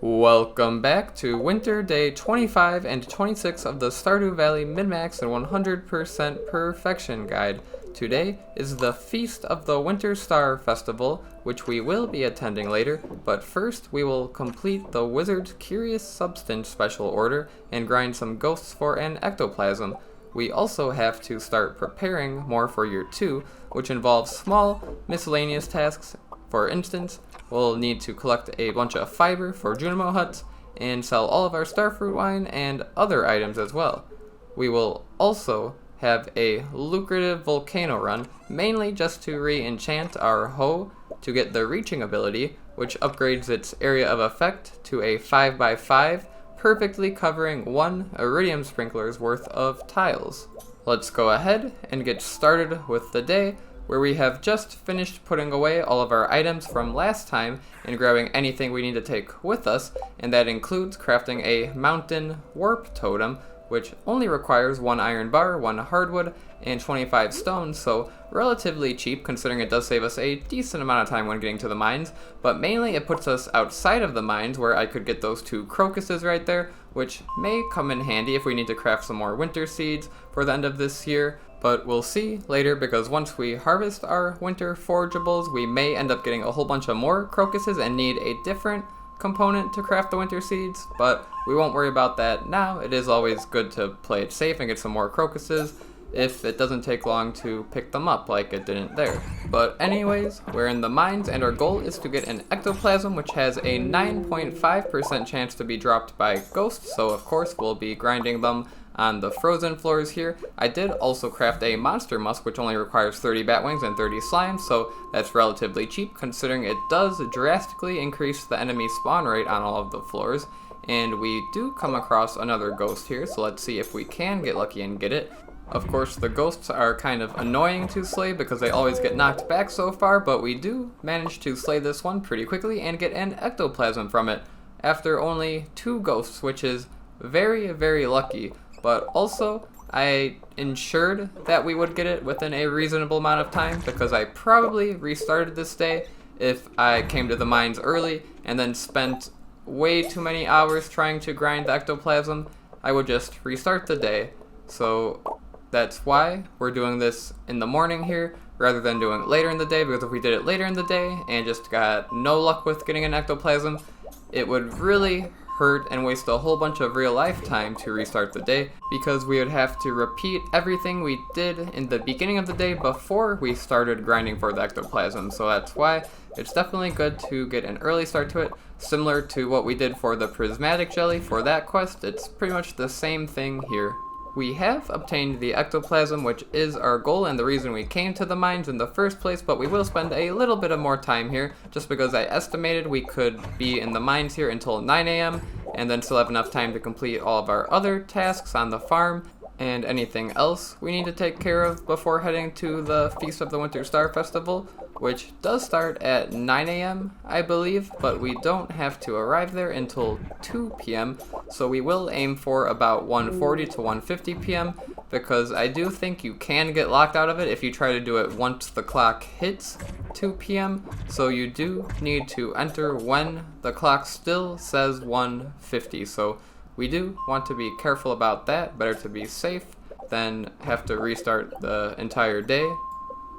Welcome back to Winter Day 25 and 26 of the Stardew Valley Min-Max and 100% Perfection Guide. Today is the Feast of the Winter Star Festival, which we will be attending later, but first we will complete the Wizard's Curious Substance special order and grind some ghosts for an Ectoplasm. We also have to start preparing more for Year 2, which involves small, miscellaneous tasks. For instance, we'll need to collect a bunch of fiber for Junimo huts and sell all of our Starfruit wine and other items as well. We will also have a lucrative volcano run, mainly just to re-enchant our Hoe to get the reaching ability, which upgrades its area of effect to a 5x5, perfectly covering one iridium sprinkler's worth of tiles. Let's go ahead and get started with the day, where we have just finished putting away all of our items from last time and grabbing anything we need to take with us, and that includes crafting a mountain warp totem, which only requires 1 iron bar, 1 hardwood, and 25 stone, so relatively cheap considering it does save us a decent amount of time when getting to the mines, but mainly it puts us outside of the mines where I could get those 2 crocuses right there, which may come in handy if we need to craft some more winter seeds for the end of this year. But we'll see later, because once we harvest our winter forageables, we may end up getting a whole bunch of more crocuses and need a different component to craft the winter seeds, but we won't worry about that now. It is always good to play it safe and get some more crocuses if it doesn't take long to pick them up like it didn't there. But anyways, we're in the mines and our goal is to get an Ectoplasm, which has a 9.5% chance to be dropped by ghosts, so of course we'll be grinding them on the frozen floors here. I did also craft a monster musk, which only requires 30 bat wings and 30 slime, so that's relatively cheap considering it does drastically increase the enemy spawn rate on all of the floors. And we do come across another ghost here, so let's see if we can get lucky and get it. Of course, the ghosts are kind of annoying to slay because they always get knocked back so far, but we do manage to slay this one pretty quickly and get an Ectoplasm from it after only 2 ghosts, which is very, very lucky. But also, I ensured that we would get it within a reasonable amount of time because I probably restarted this day if I came to the mines early and then spent way too many hours trying to grind the Ectoplasm. I would just restart the day. So that's why we're doing this in the morning here rather than doing it later in the day, because if we did it later in the day and just got no luck with getting an Ectoplasm, it would really hurt and waste a whole bunch of real life time to restart the day, because we would have to repeat everything we did in the beginning of the day before we started grinding for the Ectoplasm. So that's why it's definitely good to get an early start to it, similar to what we did for the prismatic jelly for that quest. It's pretty much the same thing here. We have obtained the Ectoplasm, which is our goal and the reason we came to the mines in the first place, but we will spend a little bit of more time here, just because I estimated we could be in the mines here until 9 a.m. and then still have enough time to complete all of our other tasks on the farm and anything else we need to take care of before heading to the Feast of the Winter Star Festival, which does start at 9 a.m. I believe, but we don't have to arrive there until 2 p.m. So we will aim for about 1:40 to 1:50 p.m. because I do think you can get locked out of it if you try to do it once the clock hits 2 p.m. So you do need to enter when the clock still says 1:50. So we do want to be careful about that. Better to be safe than have to restart the entire day.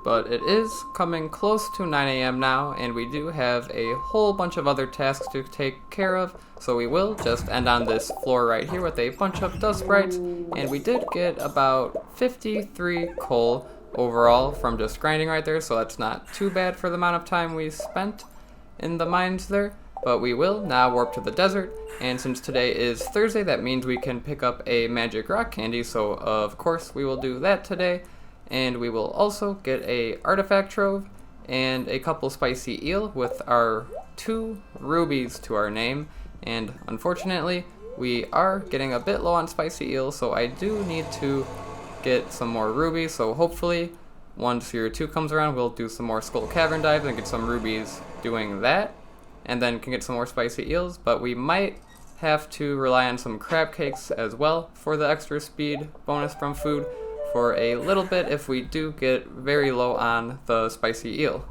But it is coming close to 9 a.m. now, and we do have a whole bunch of other tasks to take care of, so we will just end on this floor right here with a bunch of dust sprites, and we did get about 53 coal overall from just grinding right there, so that's not too bad for the amount of time we spent in the mines there. But we will now warp to the desert, and since today is Thursday, that means we can pick up a magic rock candy, so of course we will do that today. And we will also get a artifact trove and a couple spicy eel with our 2 rubies to our name. And unfortunately, we are getting a bit low on spicy eel, so I do need to get some more rubies. So hopefully, once Year 2 comes around, we'll do some more Skull Cavern dives and get some rubies doing that, and then can get some more spicy eels. But we might have to rely on some crab cakes as well for the extra speed bonus from food for a little bit if we do get very low on the spicy eel.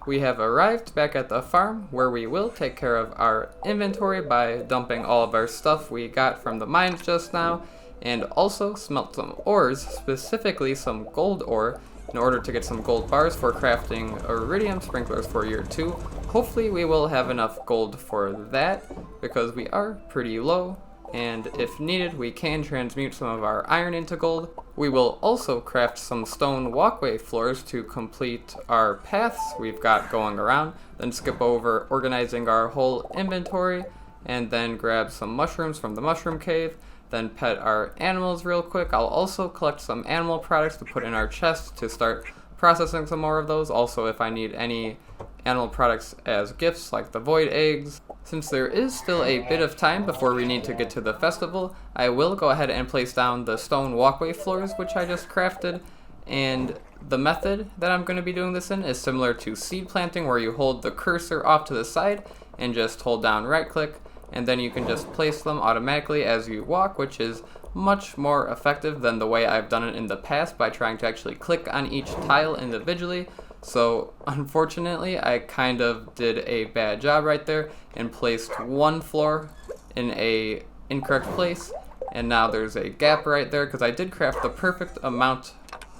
We have arrived back at the farm where we will take care of our inventory by dumping all of our stuff we got from the mines just now, and also smelt some ores, specifically some gold ore, in order to get some gold bars for crafting iridium sprinklers for year 2. Hopefully we will have enough gold for that, because we are pretty low, and if needed we can transmute some of our iron into gold. We will also craft some stone walkway floors to complete our paths we've got going around, then skip over organizing our whole inventory, and then grab some mushrooms from the mushroom cave, then pet our animals real quick. I'll also collect some animal products to put in our chest to start processing some more of those. Also, if I need any animal products as gifts, like the void eggs. Since there is still a bit of time before we need to get to the festival, I will go ahead and place down the stone walkway floors, which I just crafted. And the method that I'm going to be doing this in is similar to seed planting, where you hold the cursor off to the side and just hold down right click, and then you can just place them automatically as you walk, which is much more effective than the way I've done it in the past by trying to actually click on each tile individually. So unfortunately I kind of did a bad job right there and placed one floor in a incorrect place, and now there's a gap right there because I did craft the perfect amount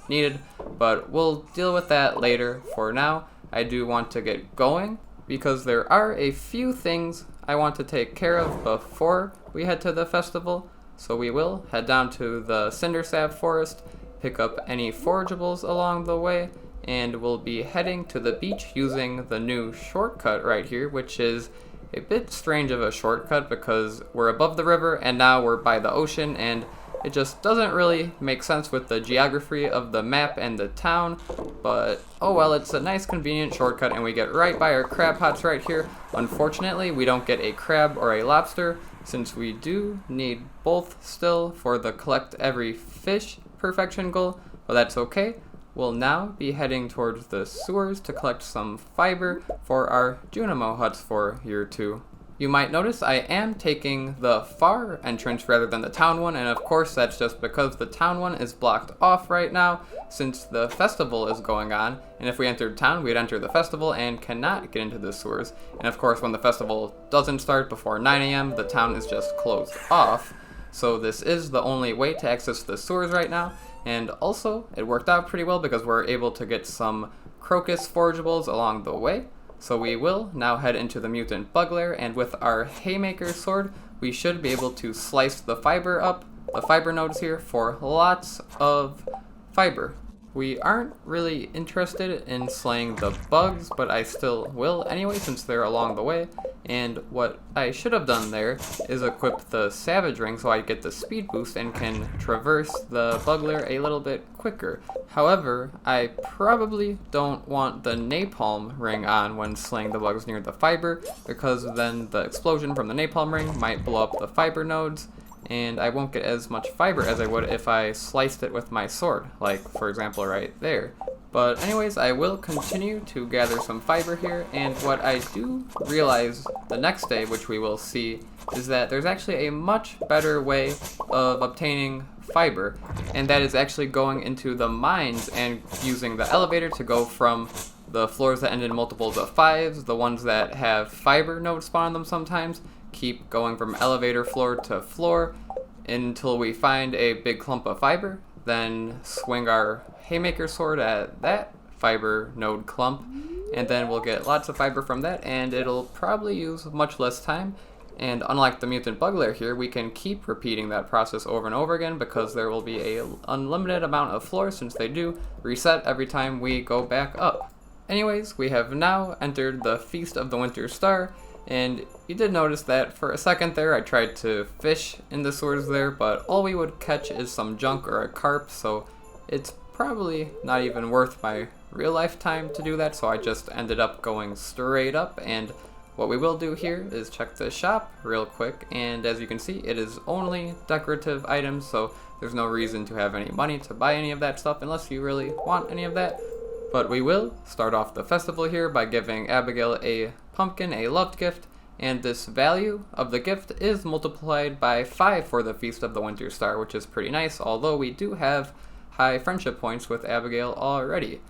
needed, but we'll deal with that later. For now I do want to get going because there are a few things I want to take care of before we head to the festival. So we will head down to the Cindersap forest, pick up any forageables along the way, and we'll be heading to the beach using the new shortcut right here, which is a bit strange of a shortcut because we're above the river and now we're by the ocean, and it just doesn't really make sense with the geography of the map and the town, but oh well, it's a nice convenient shortcut and we get right by our crab pots right here. Unfortunately, we don't get a crab or a lobster since we do need both still for the collect every fish perfection goal, but that's okay. We'll now be heading towards the sewers to collect some fiber for our Junimo huts for year 2. You might notice I am taking the far entrance rather than the town one, and of course that's just because the town one is blocked off right now since the festival is going on, and if we entered town we'd enter the festival and cannot get into the sewers. And of course when the festival doesn't start before 9 a.m. the town is just closed off, so this is the only way to access the sewers right now. And also it worked out pretty well because we're able to get some crocus forageables along the way. So we will now head into the mutant Bug Lair, and with our haymaker sword we should be able to slice the fiber up, the fiber nodes here, for lots of fiber. We aren't really interested in slaying the bugs, but I still will anyway since they're along the way. And what I should have done there is equip the Savage Ring so I get the speed boost and can traverse the Bug Lair a little bit quicker. However, I probably don't want the Napalm Ring on when slaying the bugs near the fiber, because then the explosion from the Napalm Ring might blow up the fiber nodes, and I won't get as much fiber as I would if I sliced it with my sword, like for example right there. But anyways, I will continue to gather some fiber here, and what I do realize the next day, which we will see, is that there's actually a much better way of obtaining fiber, and that is actually going into the mines and using the elevator to go from the floors that end in multiples of 5s, the ones that have fiber nodes spawn on them sometimes, keep going from elevator floor to floor until we find a big clump of fiber, then swing our haymaker sword at that fiber node clump, and then we'll get lots of fiber from that, and it'll probably use much less time. And unlike the mutant Bug Lair here, we can keep repeating that process over and over again because there will be an unlimited amount of floors since they do reset every time we go back up. Anyways, we have now entered the Feast of the Winter Star, and you did notice that for a second there I tried to fish in the sewers there, but all we would catch is some junk or a carp, so it's probably not even worth my real life time to do that, so I just ended up going straight up. And what we will do here is check the shop real quick, and as you can see it is only decorative items, so there's no reason to have any money to buy any of that stuff unless you really want any of that. But we will start off the festival here by giving Abigail a pumpkin, a loved gift, and this value of the gift is multiplied by 5 for the Feast of the Winter Star, which is pretty nice, although we do have high friendship points with Abigail already.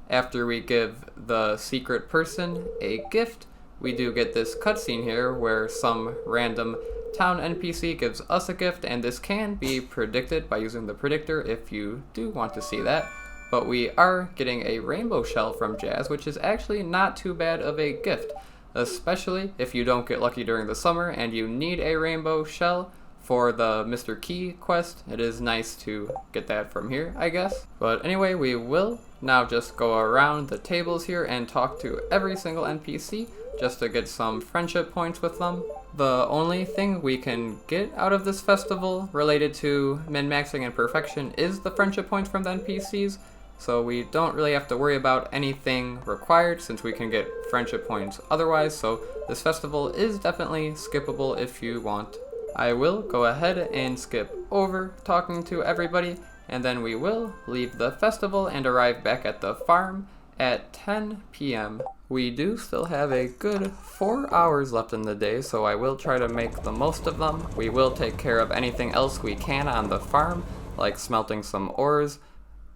after we give the secret person a gift, we do get this cutscene here where some random town NPC gives us a gift, and this can be predicted by using the predictor if you do want to see that. But we are getting a rainbow shell from Jazz, which is actually not too bad of a gift, especially if you don't get lucky during the summer and you need a rainbow shell for the Mr. Key quest. It is nice to get that from here, I guess. But anyway, we will now just go around the tables here and talk to every single NPC just to get some friendship points with them. The only thing we can get out of this festival related to min-maxing and perfection is the friendship points from the NPCs, so we don't really have to worry about anything required since we can get friendship points otherwise, so this festival is definitely skippable if you want. I will go ahead and skip over talking to everybody, and then we will leave the festival and arrive back at the farm at 10 p.m. We do still have a good 4 hours left in the day, so I will try to make the most of them. We will take care of anything else we can on the farm, like smelting some ores,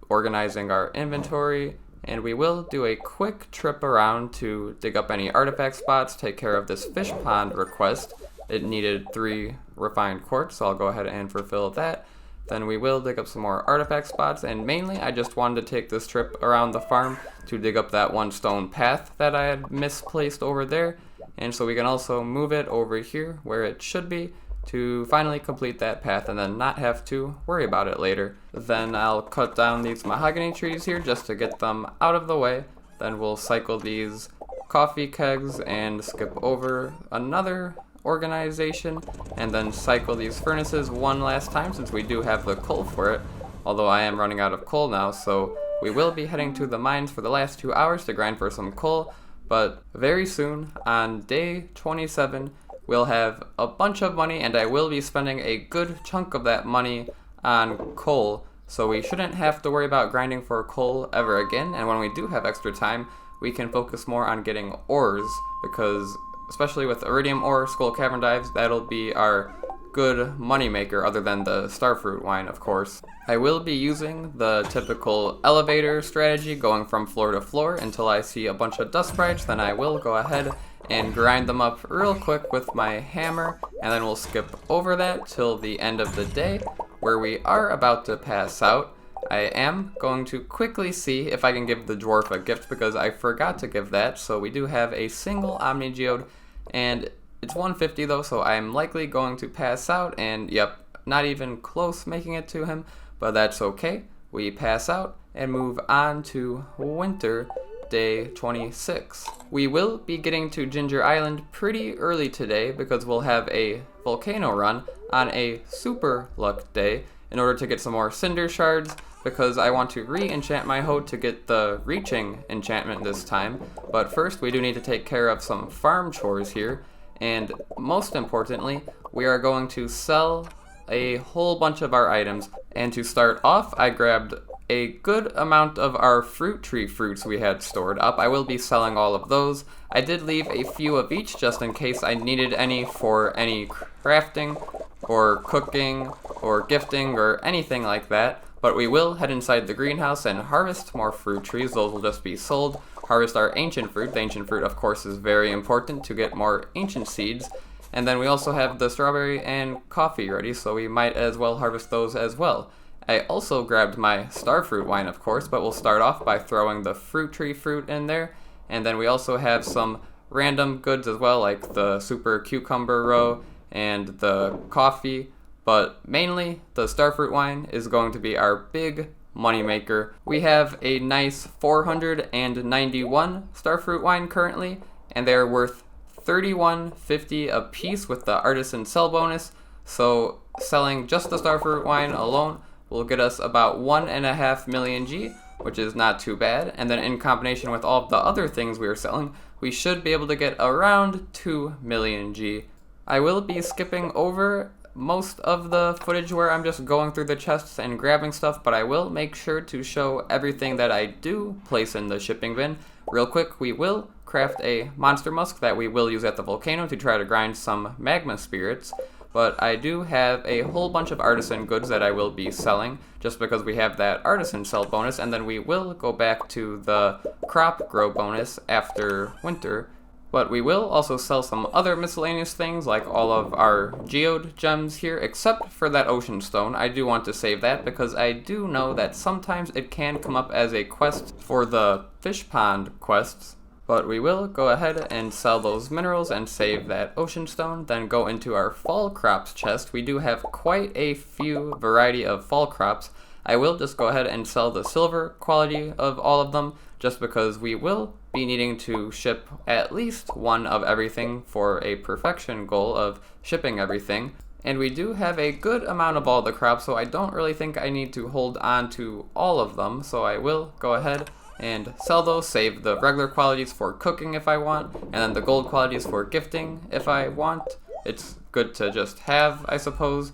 organizing our inventory, and we will do a quick trip around to dig up any artifact spots, take care of this fish pond request. It needed 3 refined quartz, so I'll go ahead and fulfill that. Then we will dig up some more artifact spots, and mainly I just wanted to take this trip around the farm to dig up that one stone path that I had misplaced over there, and so we can also move it over here where it should be to finally complete that path and then not have to worry about it later. Then I'll cut down these mahogany trees here just to get them out of the way. Then we'll cycle these coffee kegs and skip over another organization, and then cycle these furnaces one last time since we do have the coal for it, although I am running out of coal now, so we will be heading to the mines for the last 2 hours to grind for some coal. But very soon, on day 27, we'll have a bunch of money, and I will be spending a good chunk of that money on coal, so we shouldn't have to worry about grinding for coal ever again. And when we do have extra time, we can focus more on getting ores, because especially with iridium ore, skull cavern dives, that'll be our good money maker other than the starfruit wine, of course. I will be using the typical elevator strategy, going from floor to floor until I see a bunch of dust sprites. Then I will go ahead and grind them up real quick with my hammer, and then we'll skip over that till the end of the day where we are about to pass out. I am going to quickly see if I can give the dwarf a gift because I forgot to give that. So we do have a single Omni Geode, and it's 150 though, so I'm likely going to pass out, and yep, not even close making it to him, but that's okay. We pass out and move on to winter day 26. We will be getting to Ginger Island pretty early today because we'll have a volcano run on a super luck day in order to get some more cinder shards, because I want to re-enchant my hoe to get the reaching enchantment this time. But first we do need to take care of some farm chores here, and most importantly, we are going to sell a whole bunch of our items. And to start off, I grabbed a good amount of our fruit tree fruits we had stored up. I will be selling all of those. I did leave a few of each just in case I needed any for any crafting or cooking or gifting or anything like that. But we will head inside the greenhouse and harvest more fruit trees. Those will just be sold. Harvest our ancient fruit. The ancient fruit, of course, is very important to get more ancient seeds. And then we also have the strawberry and coffee ready, so we might as well harvest those as well. I also grabbed my starfruit wine, of course, but we'll start off by throwing the fruit tree fruit in there. And then we also have some random goods as well, like the super cucumber row and the coffee. But mainly, the starfruit wine is going to be our big moneymaker. We have a nice 491 starfruit wine currently, and they're worth $31.50 a piece with the artisan sell bonus. So selling just the starfruit wine alone will get us about 1.5 million G, which is not too bad. And then in combination with all of the other things we are selling, we should be able to get around 2 million G. I will be skipping over most of the footage where I'm just going through the chests and grabbing stuff, but I will make sure to show everything that I do place in the shipping bin. Real quick, we will craft a monster musk that we will use at the volcano to try to grind some magma spirits. but I do have a whole bunch of artisan goods that I will be selling, just because we have that artisan sell bonus, and then we will go back to the crop grow bonus after winter. But we will also sell some other miscellaneous things, like all of our geode gems here, except for that ocean stone. I do want to save that because I do know that sometimes it can come up as a quest for the fish pond quests. But we will go ahead and sell those minerals and save that ocean stone, then go into our fall crops chest. We do have quite a few variety of fall crops. I will just go ahead and sell the silver quality of all of them, just because we will be needing to ship at least one of everything for a perfection goal of shipping everything. And we do have a good amount of all the crops, so I don't really think I need to hold on to all of them, so I will go ahead and sell those, save the regular qualities for cooking if I want, and then the gold qualities for gifting if I want. It's good to just have, I suppose,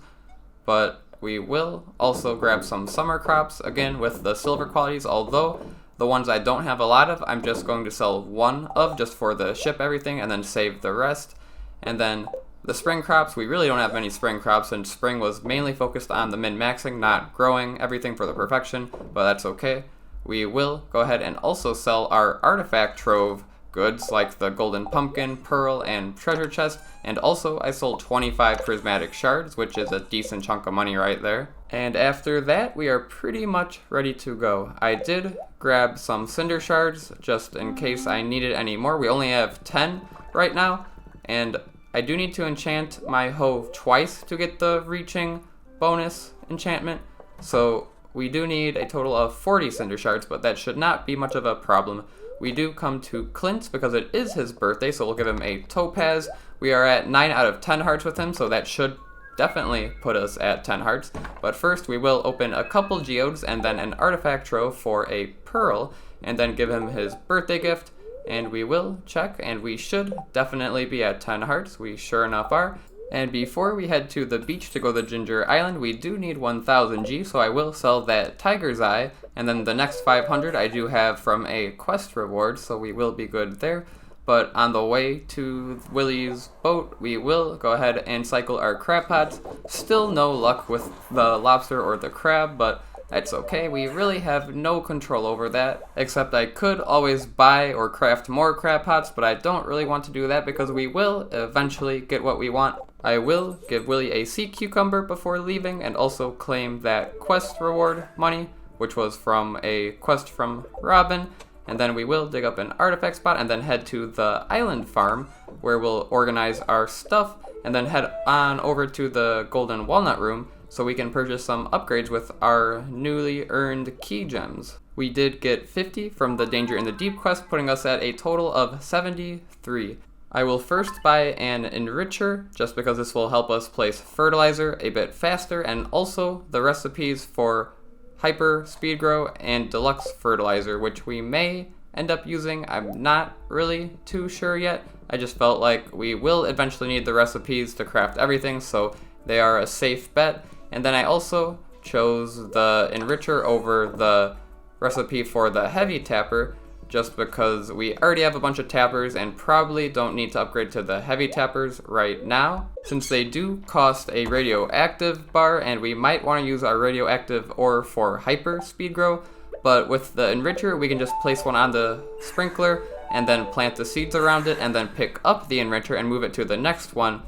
but we will also grab some summer crops, again with the silver qualities, although the ones I don't have a lot of, I'm just going to sell one of just for the ship everything and then save the rest. And then the spring crops, we really don't have many spring crops, and spring was mainly focused on the min-maxing, not growing everything for the perfection, but that's okay. We will go ahead and also sell our artifact trove goods like the golden pumpkin, pearl, and treasure chest, and also I sold 25 prismatic shards, which is a decent chunk of money right there. And after that, we are pretty much ready to go. I did grab some cinder shards just in case I needed any more. We only have 10 right now, and I do need to enchant my hoe twice to get the reaching bonus enchantment, so we do need a total of 40 cinder shards, but that should not be much of a problem. We do come to Clint because it is his birthday, so we'll give him a topaz. We are at 9 out of 10 hearts with him, so that should definitely put us at 10 hearts. But first we will open a couple geodes and then an artifact trove for a pearl, and then give him his birthday gift, and we will check, and we should definitely be at 10 hearts. We sure enough are. And before we head to the beach to go to Ginger Island, we do need 1000 G, so I will sell that tiger's eye, and then the next 500 I do have from a quest reward, so we will be good there. But on the way to Willie's boat, we will go ahead and cycle our crab pots. Still no luck with the lobster or the crab, but that's okay. We really have no control over that, except I could always buy or craft more crab pots, but I don't really want to do that because we will eventually get what we want. I will give Willie a sea cucumber before leaving and also claim that quest reward money, which was from a quest from Robin. And then we will dig up an artifact spot and then head to the island farm where we'll organize our stuff and then head on over to the golden walnut room so we can purchase some upgrades with our newly earned key gems. We did get 50 from the Danger in the Deep quest, putting us at a total of 73. I will first buy an enricher, just because this will help us place fertilizer a bit faster, and also the recipes for hyper speed grow and deluxe fertilizer, which we may end up using. I'm not really too sure yet. I just felt like we will eventually need the recipes to craft everything, so they are a safe bet. And then I also chose the enricher over the recipe for the heavy tapper, just because we already have a bunch of tappers and probably don't need to upgrade to the heavy tappers right now, since they do cost a radioactive bar, and we might want to use our radioactive ore for hyper speed grow. But with the enricher, we can just place one on the sprinkler and then plant the seeds around it and then pick up the enricher and move it to the next one.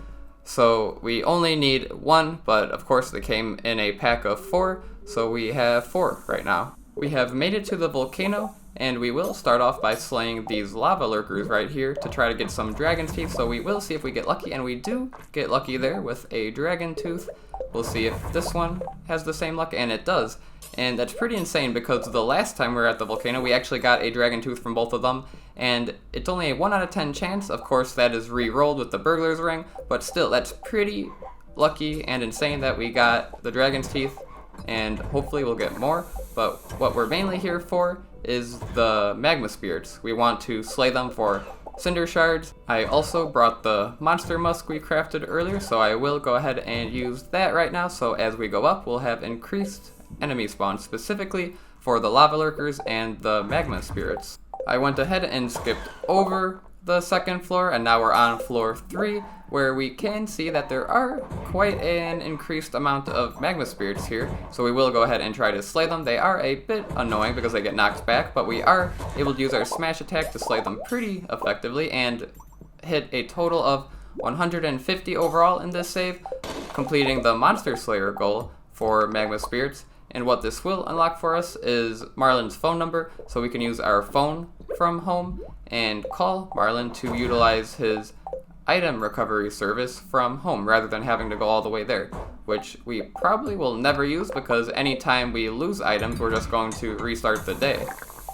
So we only need one, but of course they came in a pack of 4, so we have 4 right now. We have made it to the volcano, and we will start off by slaying these lava lurkers right here to try to get some dragon's teeth, so we will see if we get lucky, and we do get lucky there with a dragon tooth. We'll see if this one has the same luck, and it does. And that's pretty insane because the last time we were at the volcano, we actually got a dragon tooth from both of them, and it's only a 1 out of 10 chance. Of course, that is re-rolled with the burglar's ring, but still, that's pretty lucky and insane that we got the dragon's teeth, and hopefully we'll get more. But what we're mainly here for is the magma spirits. We want to slay them for cinder shards. I also brought the monster musk we crafted earlier, so I will go ahead and use that right now. So as we go up, we'll have increased enemy spawn specifically for the lava lurkers and the magma spirits. I went ahead and skipped over the second floor, and now we're on floor 3, where we can see that there are quite an increased amount of magma spirits here, so we will go ahead and try to slay them. They are a bit annoying because they get knocked back, but we are able to use our smash attack to slay them pretty effectively and hit a total of 150 overall in this save, completing the Monster Slayer goal for magma spirits. And what this will unlock for us is Marlin's phone number, so we can use our phone from home and call Marlin to utilize his item recovery service from home rather than having to go all the way there, which we probably will never use because anytime we lose items, we're just going to restart the day.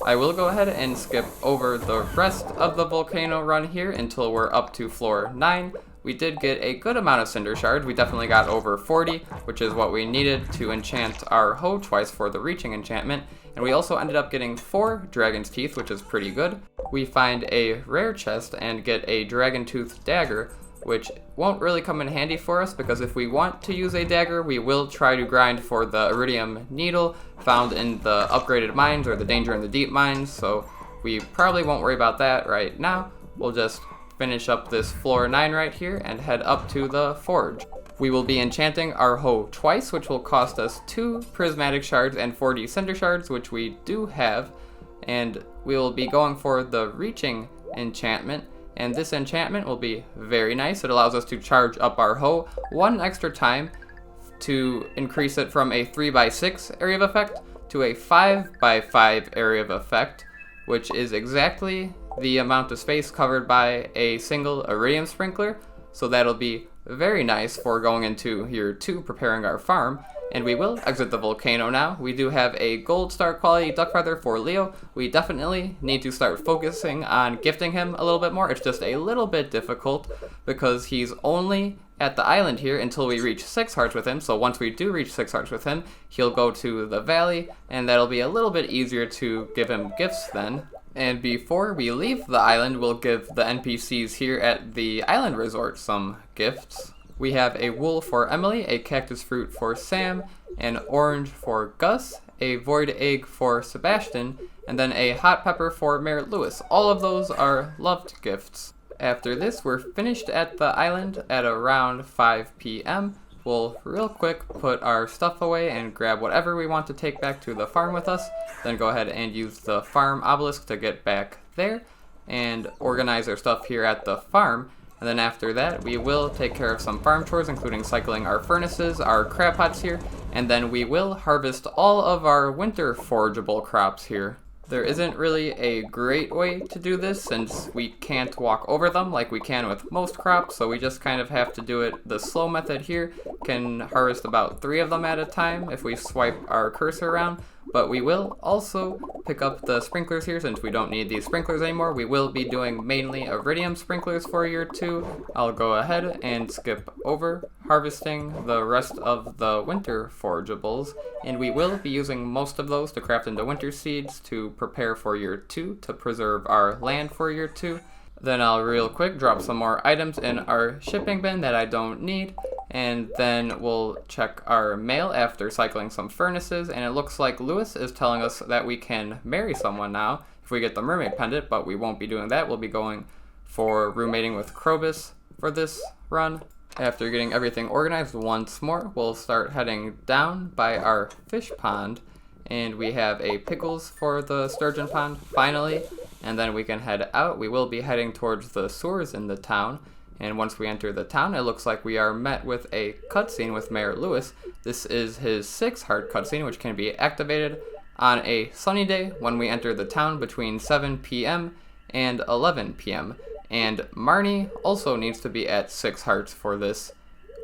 I will go ahead and skip over the rest of the volcano run here until we're up to floor 9. We did get a good amount of cinder shards. We definitely got over 40, which is what we needed to enchant our hoe twice for the reaching enchantment. And we also ended up getting 4 dragon's teeth, which is pretty good. We find a rare chest and get a dragon tooth dagger, which won't really come in handy for us because if we want to use a dagger, we will try to grind for the iridium needle found in the upgraded mines or the danger in the deep mines, so we probably won't worry about that right now. We'll just finish up this floor 9 right here and head up to the forge. We will be enchanting our hoe twice, which will cost us 2 prismatic shards and 40 cinder shards, which we do have, and we will be going for the reaching enchantment. And this enchantment will be very nice. It allows us to charge up our hoe 1 extra time to increase it from a 3x6 area of effect to a 5x5 area of effect, which is exactly the amount of space covered by a single iridium sprinkler. So that'll be very nice for going into year 2 preparing our farm. And we will exit the volcano now. We do have a gold star quality duck feather for Leo. We definitely need to start focusing on gifting him a little bit more. It's just a little bit difficult because he's only at the island here until we reach 6 hearts with him. So once we do reach 6 hearts with him, he'll go to the valley, and that'll be a little bit easier to give him gifts then. And before we leave the island, we'll give the NPCs here at the island resort some gifts. We have a wool for Emily, a cactus fruit for Sam, an orange for Gus, a void egg for Sebastian, and then a hot pepper for Mayor Lewis. All of those are loved gifts. After this, we're finished at the island at around 5 p.m. We'll real quick put our stuff away and grab whatever we want to take back to the farm with us, then go ahead and use the farm obelisk to get back there and organize our stuff here at the farm. And then after that, we will take care of some farm chores, including cycling our furnaces, our crab pots here, and then we will harvest all of our winter forageable crops here. There isn't really a great way to do this since we can't walk over them like we can with most crops, so we just kind of have to do it the slow method here. Can harvest about 3 of them at a time if we swipe our cursor around, but we will also pick up the sprinklers here since we don't need these sprinklers anymore. We will be doing mainly iridium sprinklers for year 2. I'll go ahead and skip over harvesting the rest of the winter forageables, and we will be using most of those to craft into winter seeds to prepare for year 2 to preserve our land for year 2. Then I'll real quick drop some more items in our shipping bin that I don't need, and then we'll check our mail after cycling some furnaces, and it looks like Lewis is telling us that we can marry someone now if we get the mermaid pendant, but we won't be doing that. We'll be going for roommating with Krobus for this run. After getting everything organized once more, we'll start heading down by our fish pond, and we have a pickles for the sturgeon pond finally, and then we can head out. We will be heading towards the sewers in the town, and once we enter the town, it looks like we are met with a cutscene with Mayor Lewis. This is his 6-heart cutscene, which can be activated on a sunny day when we enter the town between 7 p.m. and 11 p.m. And Marnie also needs to be at 6 hearts for this.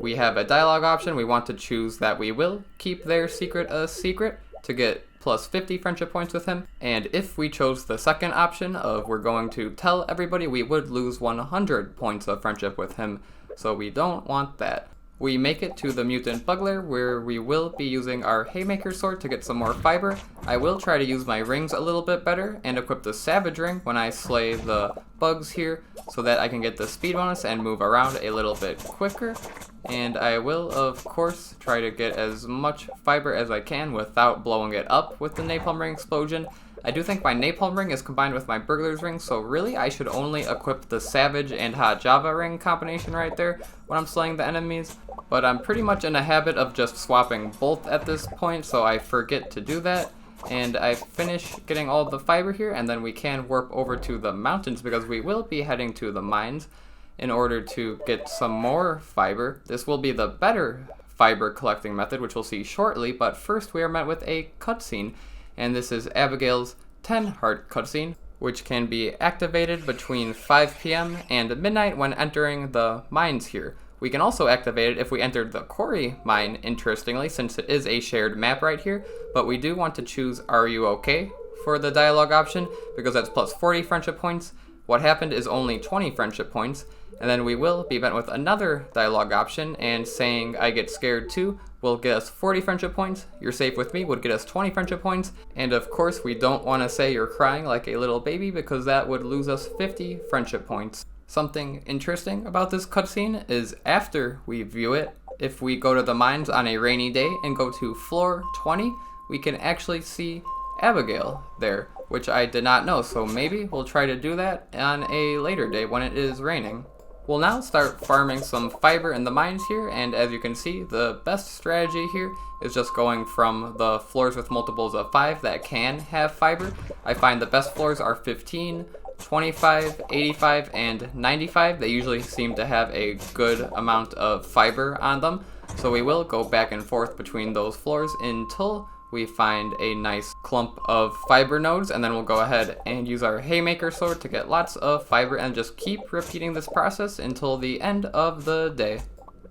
We have a dialogue option. We want to choose that we will keep their secret a secret to get plus 50 friendship points with him. And if we chose the second option of we're going to tell everybody, we would lose 100 points of friendship with him. So we don't want that. We make it to the mutant Bug Lair, where we will be using our haymaker sword to get some more fiber. I will try to use my rings a little bit better and equip the savage ring when I slay the bugs here so that I can get the speed bonus and move around a little bit quicker. And I will, of course, try to get as much fiber as I can without blowing it up with the napalm ring explosion. I do think my Napalm ring is combined with my Burglar's ring, so really I should only equip the Savage and Hot Java ring combination right there when I'm slaying the enemies. But I'm pretty much in a habit of just swapping both at this point, so I forget to do that. And I finish getting all the fiber here, and then we can warp over to the mountains because we will be heading to the mines in order to get some more fiber. This will be the better fiber collecting method, which we'll see shortly, but first we are met with a cutscene, and this is Abigail's 10 heart cutscene, which can be activated between 5 p.m. and midnight when entering the mines here. We can also activate it if we entered the quarry mine, interestingly, since it is a shared map right here, but we do want to choose Are You Okay for the dialogue option, because that's plus 40 friendship points. What happened is only 20 friendship points, and then we will be met with another dialogue option, and saying I get scared too will get us 40 friendship points. You're safe with me would get us 20 friendship points, and of course we don't want to say you're crying like a little baby because that would lose us 50 friendship points. Something interesting about this cutscene is after we view it, if we go to the mines on a rainy day and go to floor 20, we can actually see Abigail there, which I did not know, so maybe we'll try to do that on a later day when it is raining. We'll now start farming some fiber in the mines here, and as you can see, the best strategy here is just going from the floors with multiples of 5 that can have fiber. I find the best floors are 15, 25, 85, and 95. They usually seem to have a good amount of fiber on them, so we will go back and forth between those floors until we find a nice clump of fiber nodes, and then we'll go ahead and use our haymaker sword to get lots of fiber and just keep repeating this process until the end of the day.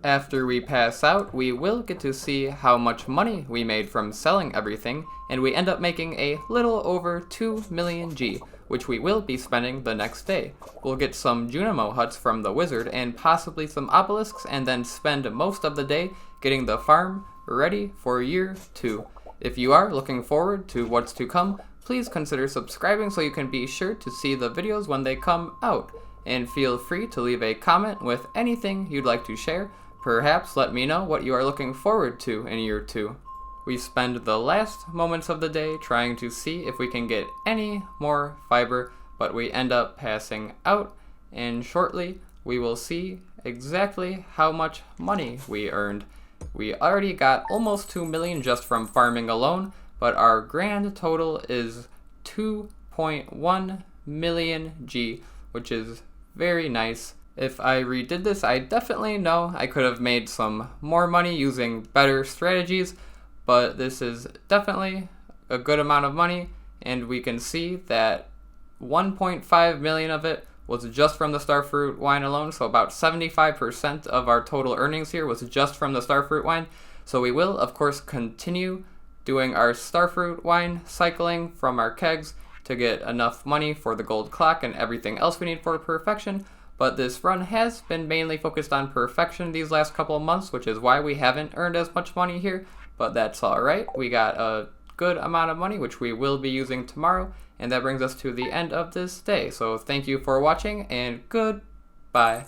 After we pass out, we will get to see how much money we made from selling everything, and we end up making a little over 2 million G, which we will be spending the next day. We'll get some Junimo huts from the wizard and possibly some obelisks, and then spend most of the day getting the farm ready for year 2. If you are looking forward to what's to come, please consider subscribing so you can be sure to see the videos when they come out. And feel free to leave a comment with anything you'd like to share. Perhaps let me know what you are looking forward to in year 2. We spend the last moments of the day trying to see if we can get any more fiber, but we end up passing out, and shortly we will see exactly how much money we earned. We already got almost 2 million just from farming alone, but our grand total is 2.1 million G, which is very nice. If I redid this, I definitely know I could have made some more money using better strategies, but this is definitely a good amount of money, and we can see that 1.5 million of it was just from the Starfruit wine alone, so about 75% of our total earnings here was just from the Starfruit wine. So we will, of course, continue doing our Starfruit wine cycling from our kegs to get enough money for the gold clock and everything else we need for perfection. But this run has been mainly focused on perfection these last couple of months, which is why we haven't earned as much money here, but that's alright. We got a good amount of money, which we will be using tomorrow, and that brings us to the end of this day. So thank you for watching, and goodbye.